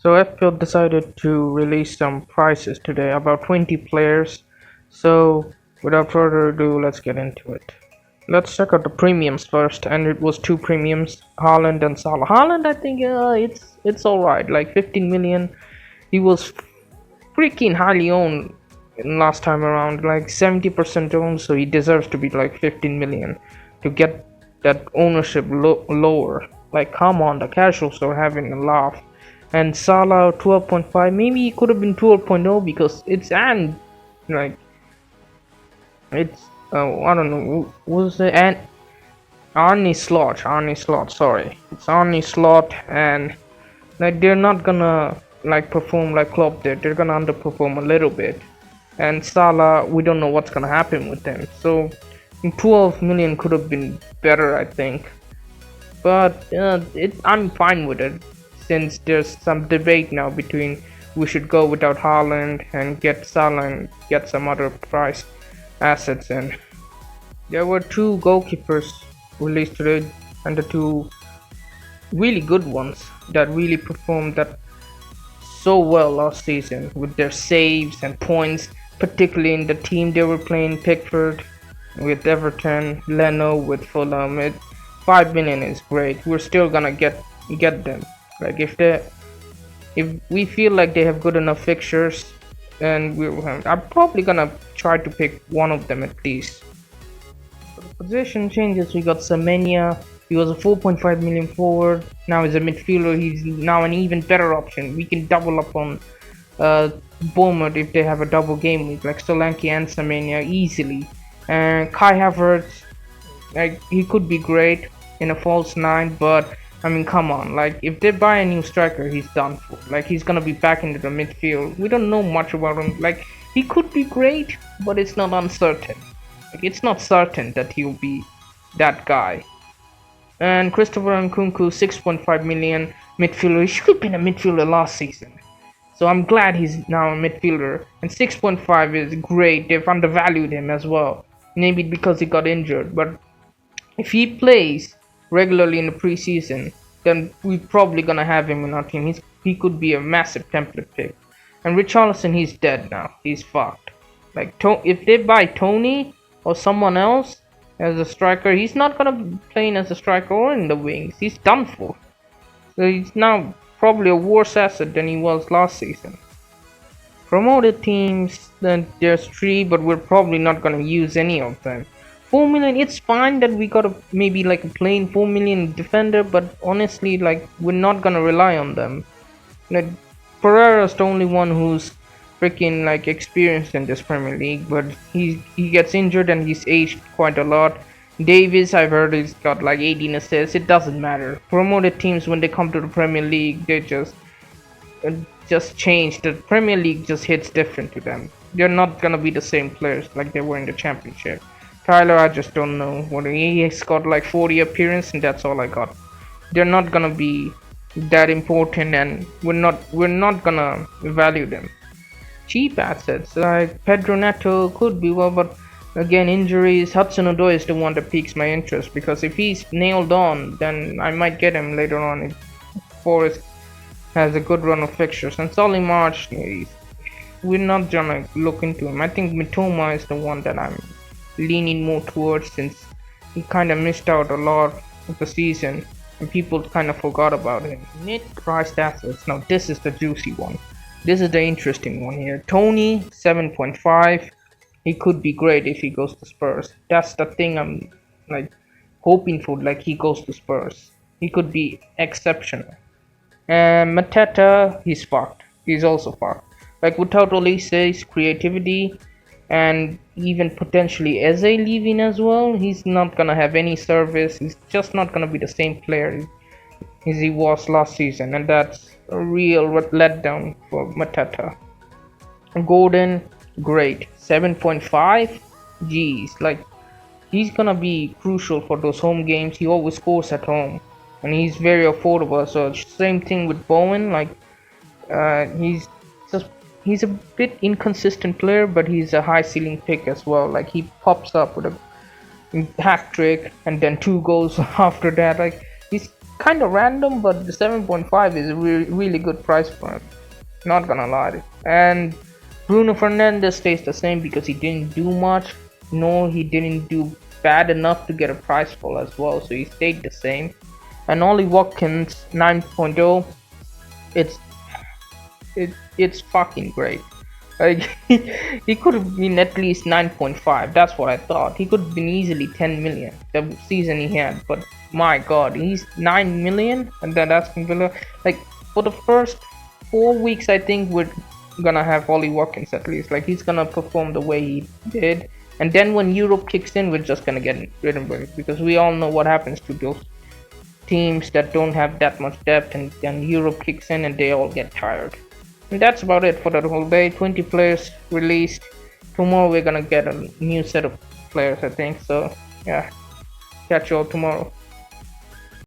So Fpl decided to release some prizes today, about 20 players. So without further ado, let's get into it. Let's check out the premiums first, and it was two premiums, Haaland and Salah. Haaland, I think it's all right, like 15 million. He was freaking highly owned last time around, like 70% owned, so he deserves to be like 15 million to get that ownership lower. Like, come on, the casuals are having a laugh. And Salah 12.5, maybe it could have been 12.0 because it's and like it's I don't know, was it and Arnie Slot, sorry, it's Arnie Slot, and like they're not gonna like perform like Klopp did. They're gonna underperform a little bit. And Salah, we don't know what's gonna happen with him. So 12 million could have been better, I think. But I'm fine with it, since there's some debate now between we should go without Haaland and get Salah and get some other price assets in. There were two goalkeepers released today, and the two really good ones that really performed that so well last season with their saves and points, particularly in the team they were playing. Pickford with Everton, Leno with Fulham. 5 million is great. We're still gonna get them. Like if we feel like they have good enough fixtures, and I'm probably gonna try to pick one of them at least. For the position changes, we got Semenya. He was a 4.5 million forward. Now he's a midfielder. He's now an even better option. We can double up on Bournemouth if they have a double game week, like Solanke and Semenya easily. And Kai Havertz, like, he could be great in a false nine, but I mean, come on, like, if they buy a new striker, he's done for. Like, he's gonna be back into the midfield. We don't know much about him. Like, he could be great, but it's not uncertain. Like, it's not certain that he'll be that guy. And Christopher Nkunku, 6.5 million midfielder. He should have been a midfielder last season. So I'm glad he's now a midfielder. And 6.5 is great. They've undervalued him as well. Maybe because he got injured. But if he plays regularly in the preseason, then we're probably gonna have him in our team. He could be a massive template pick. And Richarlison, he's dead now. He's fucked. Like, if they buy Tony or someone else as a striker, he's not gonna be playing as a striker or in the wings. He's done for. So he's now probably a worse asset than he was last season. Promoted teams, then there's 3, but we're probably not gonna use any of them. 4 million, it's fine that we got maybe like a plain 4 million defender, but honestly, like, we're not gonna rely on them. Like, Pereira's the only one who's freaking like experienced in this Premier League, but he gets injured and he's aged quite a lot. Davis, I've heard, he's got like 18 assists. It doesn't matter. Promoted teams, when they come to the Premier League, they just change. The Premier League just hits different to them. They're not gonna be the same players like they were in the Championship. Tyler, I just don't know what he's got, like 40 appearances, and that's all I got. They're not gonna be that important, and we're not gonna value them. Cheap assets like Pedro Neto could be well, but again, injuries. Hudson-Odoi is the one that piques my interest, because if he's nailed on, then I might get him later on if Forest has a good run of fixtures. And Solly March, we're not gonna look into him. I think Mitoma is the one that I'm leaning more towards, since he kind of missed out a lot of the season and people kind of forgot about him. Mid-priced assets. Now this is the juicy one. This is the interesting one here. Tony, 7.5. He could be great if he goes to Spurs. That's the thing I'm like hoping for. Like, he goes to Spurs, he could be exceptional. And Mateta, he's fucked. He's also fucked. Like, without Olise's creativity and even potentially Eze leaving as well, he's not gonna have any service. He's just not gonna be the same player as he was last season, and that's a real letdown for Mateta. Gordon, great, 7.5. Jeez, like, he's gonna be crucial for those home games. He always scores at home, and he's very affordable. So same thing with Bowen. Like, he's a bit inconsistent player, but he's a high ceiling pick as well. Like, he pops up with a hat trick and then 2 goals after that. Like, kind of random, but the 7.5 is a really good price for him. Not gonna lie. And Bruno Fernandes stays the same because he didn't do much. No, he didn't do bad enough to get a price fall as well, so he stayed the same. And Ollie Watkins 9.0, it's it's fucking great. Like he could have been at least 9.5. That's what I thought. He could have been easily 10 million the season he had, but my god, he's 9 million. And then Aston Villa, like for the first 4 weeks, I think we're gonna have Ollie Watkins at least. Like he's gonna perform the way he did, and then when Europe kicks in, we're just gonna get rid of him because we all know what happens to those teams that don't have that much depth, and then Europe kicks in and they all get tired. And that's about it for the whole day. 20 players released. Tomorrow we're gonna get a new set of players, I think. So yeah, catch you all tomorrow.